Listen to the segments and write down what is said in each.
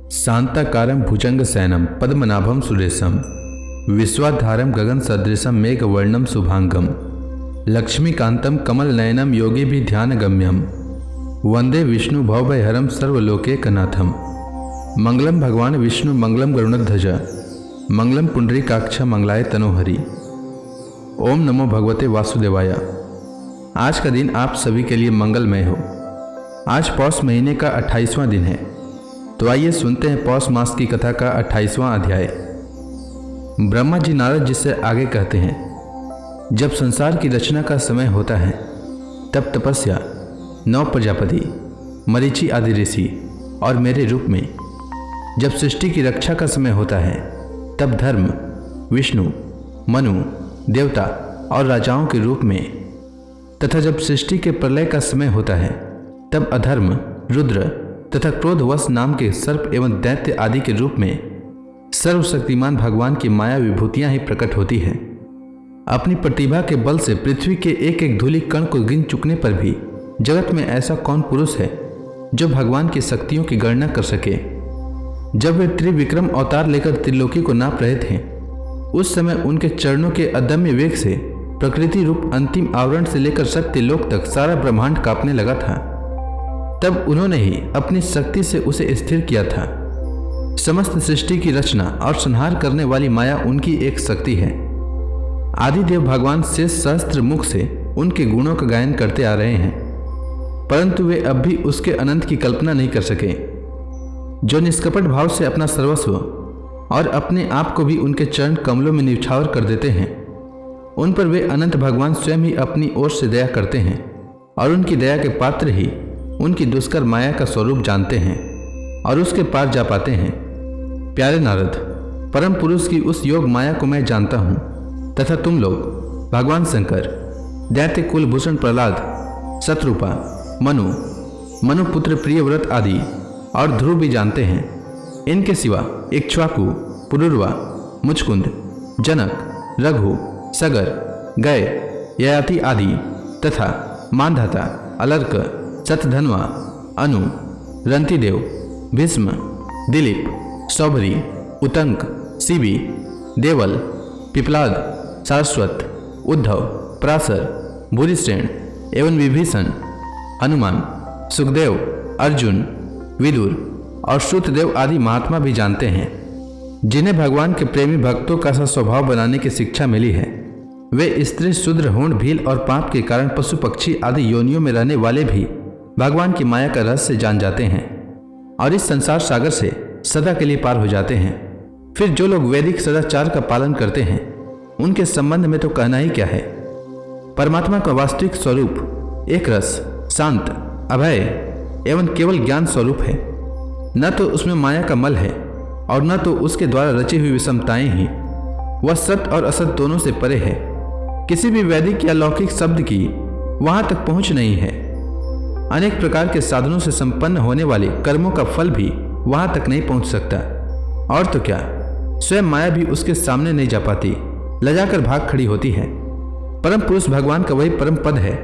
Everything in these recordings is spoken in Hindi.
शांताकारं भुजंगशयनं पद्मनाभं सुरेशं विश्वाधारं गगनसदृशं मेघवर्णं शुभांगं लक्ष्मीकान्तं कमलनयनं योगिभिर्ध्यानगम्यं वंदे विष्णु भवभयहरं सर्वलोकैकनाथं। मंगलम भगवान विष्णु मंगलम गरुड़ध्वज मंगलम पुंडरीकाक्ष मंगलाय तनोहरि। ओम नमो भगवते वासुदेवाय। आज का दिन आप सभी के लिए मंगलमय हो। आज पौष महीने का 28वां दिन है, तो आइए सुनते हैं पौष मास की कथा का 28वां अध्याय। ब्रह्मा जी नारद जी से आगे कहते हैं, जब संसार की रचना का समय होता है तब तपस्या, 9 प्रजापति, मरीचि आदि ऋषि और मेरे रूप में। जब सृष्टि की रक्षा का समय होता है तब धर्म, विष्णु, मनु, देवता और राजाओं के रूप में, तथा जब सृष्टि के प्रलय का समय होता है तब अधर्म, रुद्र तथा क्रोधवश नाम के सर्प एवं दैत्य आदि के रूप में सर्वशक्तिमान भगवान की माया विभूतियां ही प्रकट होती हैं। अपनी प्रतिभा के बल से पृथ्वी के एक एक धूलि कण को गिन चुकने पर भी जगत में ऐसा कौन पुरुष है जो भगवान की शक्तियों की गणना कर सके। जब वे त्रिविक्रम अवतार लेकर त्रिलोकी को नाप रहे थे, उस समय उनके चरणों के अदम्य वेग से प्रकृति रूप अंतिम आवरण से लेकर सत्यलोक तक सारा ब्रह्मांड कांपने लगा था। तब उन्होंने ही अपनी शक्ति से उसे स्थिर किया था। समस्त सृष्टि की रचना और संहार करने वाली माया उनकी एक शक्ति है। आदिदेव भगवान शेष सहस्त्र मुख से उनके गुणों का गायन करते आ रहे हैं, परंतु वे अब भी उसके अनंत की कल्पना नहीं कर सके। जो निष्कपट भाव से अपना सर्वस्व और अपने आप को भी उनके चरण कमलों में न्यौछावर कर देते हैं, उन पर वे अनंत भगवान स्वयं ही अपनी ओर से दया करते हैं और उनकी दया के पात्र ही उनकी दुष्कर माया का स्वरूप जानते हैं और उसके पार जा पाते हैं। प्यारे नारद, परम पुरुष की उस योग माया को मैं जानता हूँ तथा तुम लोग भगवान शंकर, दैत्य कुलभूषण प्रहलाद, शत्रुपा, मनुपुत्र प्रियव्रत आदि और ध्रुव भी जानते हैं। इनके सिवा इक्ष्वाकु, पुरुरवा, मुचकुंद, जनक, रघु, सगर, गय, ययाति आदि तथा मानधाता, अलर्क, शतधन्वा, अनु, रंतिदेव, भीष्म, दिलीप, सौभरी, उतंक, शिबी, देवल, पिपलाद, सारस्वत, उद्धव, पराशर, भूरिश्रेण एवं विभीषण, हनुमान, सुखदेव, अर्जुन, विदुर और श्रुतदेव आदि महात्मा भी जानते हैं, जिन्हें भगवान के प्रेमी भक्तों का सा स्वभाव बनाने की शिक्षा मिली है। वे स्त्री, शूद्र, होंठ, भील और पाप के कारण पशु पक्षी आदि योनियों में रहने वाले भी भगवान की माया का रहस्य जान जाते हैं और इस संसार सागर से सदा के लिए पार हो जाते हैं। फिर जो लोग वैदिक सदाचार का पालन करते हैं, उनके संबंध में तो कहना ही क्या है। परमात्मा का वास्तविक स्वरूप एक रस, शांत, अभय एवं केवल ज्ञान स्वरूप है। न तो उसमें माया का मल है और न तो उसके द्वारा रची हुई विषमताएं ही। वह सत्य और असत दोनों से परे है। किसी भी वैदिक या लौकिक शब्द की वहां तक पहुंच नहीं है। अनेक प्रकार के साधनों से संपन्न होने वाले कर्मों का फल भी वहां तक नहीं पहुंच सकता। और तो क्या, स्वयं माया भी उसके सामने नहीं जा पाती, लजाकर भाग खड़ी होती है। परम पुरुष भगवान का वही परम पद है।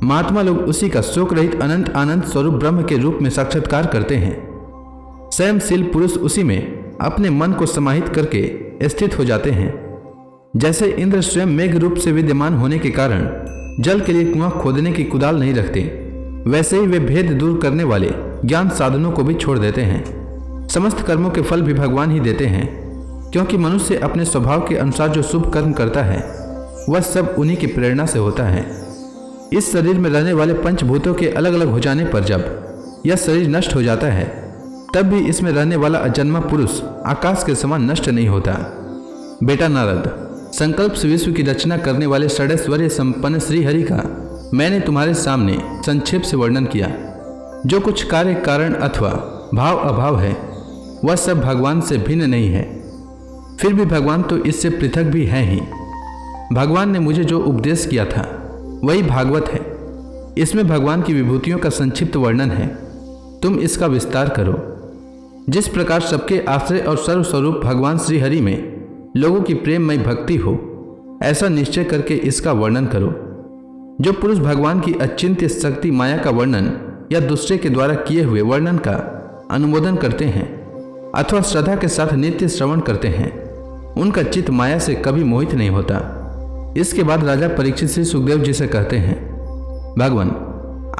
महात्मा लोग उसी का शोक रहित अनंत आनंद स्वरूप ब्रह्म के रूप में साक्षात्कार करते हैं। स्वयंशील पुरुष उसी में अपने मन को समाहित करके स्थित हो जाते हैं। जैसे इंद्र स्वयं मेघ रूप से विद्यमान होने के कारण जल के लिए कुआं खोदने की कुदाल नहीं रखते, वैसे ही वे भेद दूर करने वाले ज्ञान साधनों को भी छोड़ देते हैं। समस्त कर्मों के फल भी भगवान ही देते हैं, क्योंकि मनुष्य अपने स्वभाव के अनुसार जो शुभ कर्म करता है वह सब उन्हीं की प्रेरणा से होता है। इस शरीर में रहने वाले पंचभूतों के अलग अलग हो जाने पर जब यह शरीर नष्ट हो जाता है, तब भी इसमें रहने वाला अजन्मा पुरुष आकाश के समान नष्ट नहीं होता। बेटा नारद, संकल्प से विश्व की रचना करने वाले षडैश्वर्य संपन्न श्रीहरि का मैंने तुम्हारे सामने संक्षेप से वर्णन किया। जो कुछ कार्य कारण अथवा भाव अभाव है, वह सब भगवान से भिन्न नहीं है। फिर भी भगवान तो इससे पृथक भी है ही। भगवान ने मुझे जो उपदेश किया था वही भागवत है। इसमें भगवान की विभूतियों का संक्षिप्त वर्णन है। तुम इसका विस्तार करो। जिस प्रकार सबके आश्रय और सर्वस्वरूप भगवान श्री हरि में लोगों की प्रेममय भक्ति हो, ऐसा निश्चय करके इसका वर्णन करो। जो पुरुष भगवान की अचिंत्य शक्ति माया का वर्णन या दूसरे के द्वारा किए हुए वर्णन का अनुमोदन करते हैं, अथवा श्रद्धा के साथ नित्य श्रवण करते हैं, उनका चित्त माया से कभी मोहित नहीं होता। इसके बाद राजा परीक्षित श्री सुखदेव जी से कहते हैं, भगवान,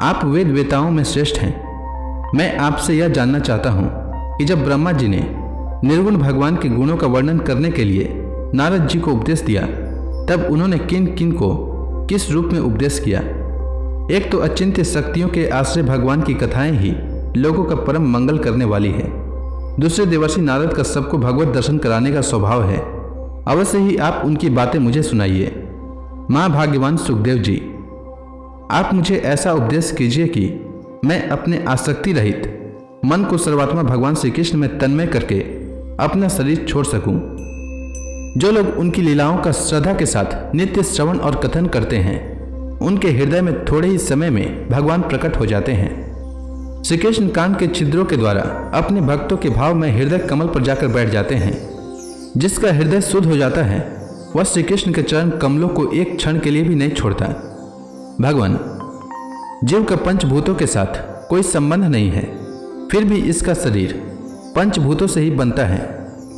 आप वेद वेताओं में श्रेष्ठ हैं। मैं आपसे यह जानना चाहता हूँ कि जब ब्रह्मा जी ने निर्गुण भगवान के गुणों का वर्णन करने के लिए नारद जी को उपदेश दिया, तब उन्होंने किन किन को किस रूप में उपदेश किया। एक तो अचिंत्य शक्तियों के आश्रय भगवान की कथाएं ही लोगों का परम मंगल करने वाली है। दूसरे देवर्षि नारद का सबको भगवत दर्शन कराने का स्वभाव है। अवश्य ही आप उनकी बातें मुझे सुनाइए। माँ भाग्यवान सुखदेव जी, आप मुझे ऐसा उपदेश कीजिए कि मैं अपने आसक्ति रहित मन को सर्वात्मा भगवान श्री कृष्ण में तन्मय करके अपना शरीर छोड़ सकूं। जो लोग उनकी लीलाओं का श्रद्धा के साथ नित्य श्रवण और कथन करते हैं, उनके हृदय में थोड़े ही समय में भगवान प्रकट हो जाते हैं। श्री कृष्ण कान के छिद्रों के द्वारा अपने भक्तों के भाव में हृदय कमल पर जाकर बैठ जाते हैं। जिसका हृदय शुद्ध हो जाता है, वह श्री कृष्ण के चरण कमलों को एक क्षण के लिए भी नहीं छोड़ता। भगवान, जीव का पंचभूतों के साथ कोई संबंध नहीं है, फिर भी इसका शरीर पंचभूतों से ही बनता है।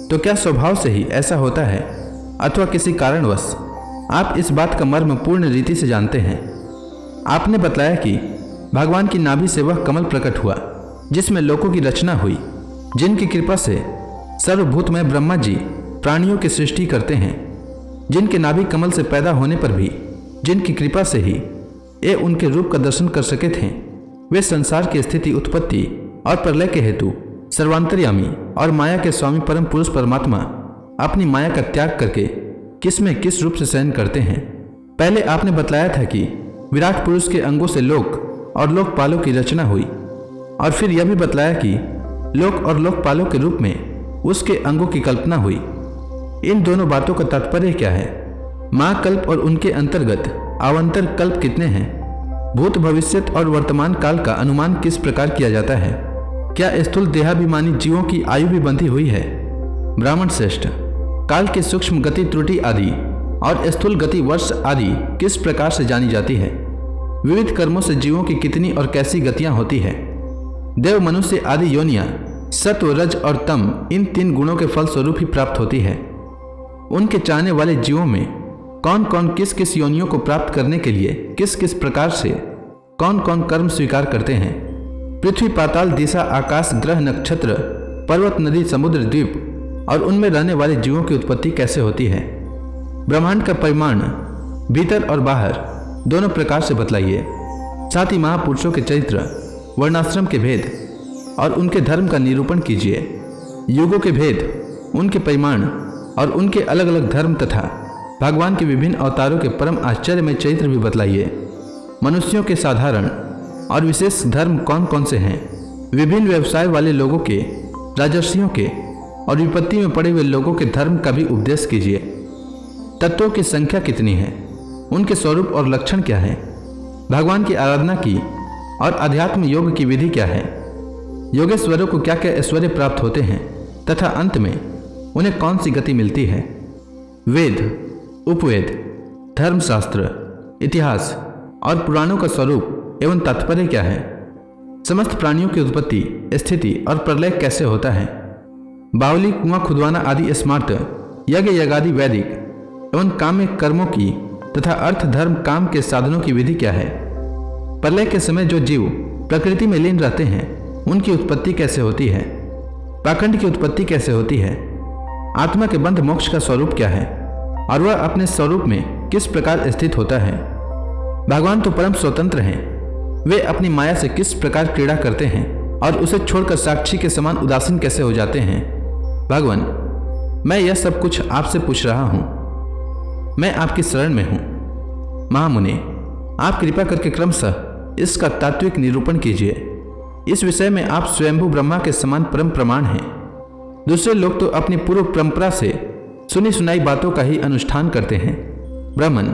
तो क्या स्वभाव से ही ऐसा होता है अथवा किसी कारणवश आप इस बात का मर्म पूर्ण रीति से जानते हैं? आपने बतलाया कि भगवान की नाभि से वह कमल प्रकट हुआ जिसमें लोकों की रचना हुई, जिनकी कृपा से सर्वभूतमय ब्रह्मा जी प्राणियों की सृष्टि करते हैं, जिनके नाभि कमल से पैदा होने पर भी जिनकी कृपा से ही ये उनके रूप का दर्शन कर सके थे, वे संसार की स्थिति, उत्पत्ति और प्रलय के हेतु सर्वांतर्यामी और माया के स्वामी परम पुरुष परमात्मा अपनी माया का त्याग करके किस में किस रूप से शयन करते हैं। पहले आपने बतलाया था कि विराट पुरुष के अंगों से लोक और लोकपालों की रचना हुई, और फिर यह भी बतलाया कि लोक और लोकपालों के रूप में उसके अंगों की कल्पना हुई। इन दोनों बातों का तात्पर्य क्या है? महाकल्प और उनके अंतर्गत अवान्तर कल्प कितने हैं? भूत, भविष्यत और वर्तमान काल का अनुमान किस प्रकार किया जाता है? क्या स्थूल देहाभिमानी जीवों की आयु भी बंधी हुई है? ब्राह्मण श्रेष्ठ, काल की सूक्ष्म गति त्रुटि आदि और स्थूल गति वर्ष आदि किस प्रकार से जानी जाती है? विविध कर्मों से जीवों की कितनी और कैसी गतियां होती है? देव, मनुष्य आदि योनियां सत्व, रज और तम इन 3 गुणों के फल स्वरूप ही प्राप्त होती है। उनके चाहने वाले जीवों में कौन कौन किस किस योनियों को प्राप्त करने के लिए किस किस प्रकार से कौन कौन कर्म स्वीकार करते हैं? पृथ्वी, पाताल, दिशा, आकाश, ग्रह, नक्षत्र, पर्वत, नदी, समुद्र, द्वीप और उनमें रहने वाले जीवों की उत्पत्ति कैसे होती है? ब्रह्मांड का परिमाण भीतर और बाहर दोनों प्रकार से बतलाइए। साथ ही महापुरुषों के चरित्र, वर्णाश्रम के भेद और उनके धर्म का निरूपण कीजिए। युगों के भेद, उनके परिमाण और उनके अलग अलग धर्म तथा भगवान के विभिन्न अवतारों के परम आश्चर्यमय चरित्र भी बतलाइए। मनुष्यों के साधारण और विशेष धर्म कौन कौन से हैं? विभिन्न व्यवसाय वाले लोगों के, राजर्षियों के और विपत्ति में पड़े हुए लोगों के धर्म का भी उपदेश कीजिए। तत्वों की संख्या कितनी है? उनके स्वरूप और लक्षण क्या है? भगवान की आराधना की और अध्यात्म योग की विधि क्या है? योगेश्वरों को क्या क्या ऐश्वर्य प्राप्त होते हैं तथा अंत में उन्हें कौन सी गति मिलती है? वेद, उपवेद, धर्मशास्त्र, इतिहास और पुराणों का स्वरूप एवं तात्पर्य क्या है? समस्त प्राणियों की उत्पत्ति, स्थिति और प्रलय कैसे होता है? बावली, कुआं खुदवाना आदि स्मार्त, यज्ञ यज्ञादि वैदिक एवं काम्य कर्मों की तथा अर्थ, धर्म, काम के साधनों की विधि क्या है? प्रलय के समय जो जीव प्रकृति में लीन रहते हैं, उनकी उत्पत्ति कैसे होती है? पाखंड की उत्पत्ति कैसे होती है? आत्मा के बंध मोक्ष का स्वरूप क्या है और वह अपने स्वरूप में किस प्रकार स्थित होता है? भगवान तो परम स्वतंत्र हैं, वे अपनी माया से किस प्रकार क्रीड़ा करते हैं और उसे छोड़कर साक्षी के समान उदासीन कैसे हो जाते हैं? भगवान, मैं यह सब कुछ आपसे पूछ रहा हूँ, मैं आपकी शरण में हूँ। महामुनि, आप कृपा करके क्रमशः इसका तात्विक निरूपण कीजिए। इस विषय में आप स्वयंभू ब्रह्मा के समान परम प्रमाण हैं। दूसरे लोग तो अपनी पूर्व परंपरा से सुनी सुनाई बातों का ही अनुष्ठान करते हैं। ब्राह्मण,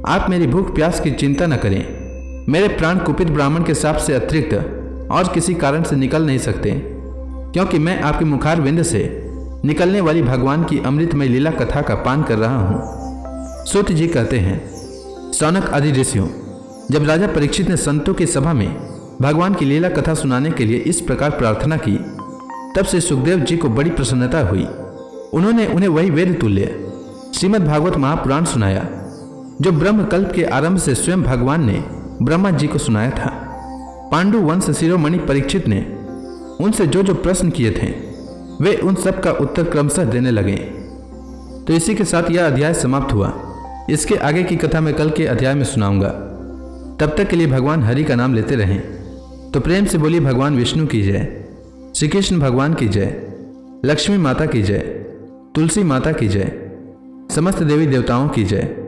आप मेरी भूख प्यास की चिंता न करें। मेरे प्राण कुपित ब्राह्मण के शाप से अतिरिक्त और किसी कारण से निकल नहीं सकते, क्योंकि मैं आपके मुखार विंद से निकलने वाली भगवान की अमृतमय लीला कथा का पान कर रहा हूँ। सूत जी कहते हैं, शौनक आदि ऋषियों, जब राजा परीक्षित ने संतों की सभा में भगवान की लीला कथा सुनाने के लिए इस प्रकार प्रार्थना की, तब से सुखदेव जी को बड़ी प्रसन्नता हुई। उन्होंने उन्हें वही वेद तुल्य श्रीमद् भागवत महापुराण सुनाया जो ब्रह्मकल्प के आरंभ से स्वयं भगवान ने ब्रह्मा जी को सुनाया था। पांडु वंश शिरोमणि परीक्षित ने उनसे जो जो प्रश्न किए थे वे उन सब का उत्तर क्रमशः देने लगे। तो इसी के साथ यह अध्याय समाप्त हुआ। इसके आगे की कथा मैं कल के अध्याय में सुनाऊंगा। तब तक के लिए भगवान हरि का नाम लेते रहें। तो प्रेम से बोलिए भगवान विष्णु की जय, श्री कृष्ण भगवान की जय, लक्ष्मी माता की जय, तुलसी माता की जय, समस्त देवी देवताओं की जय।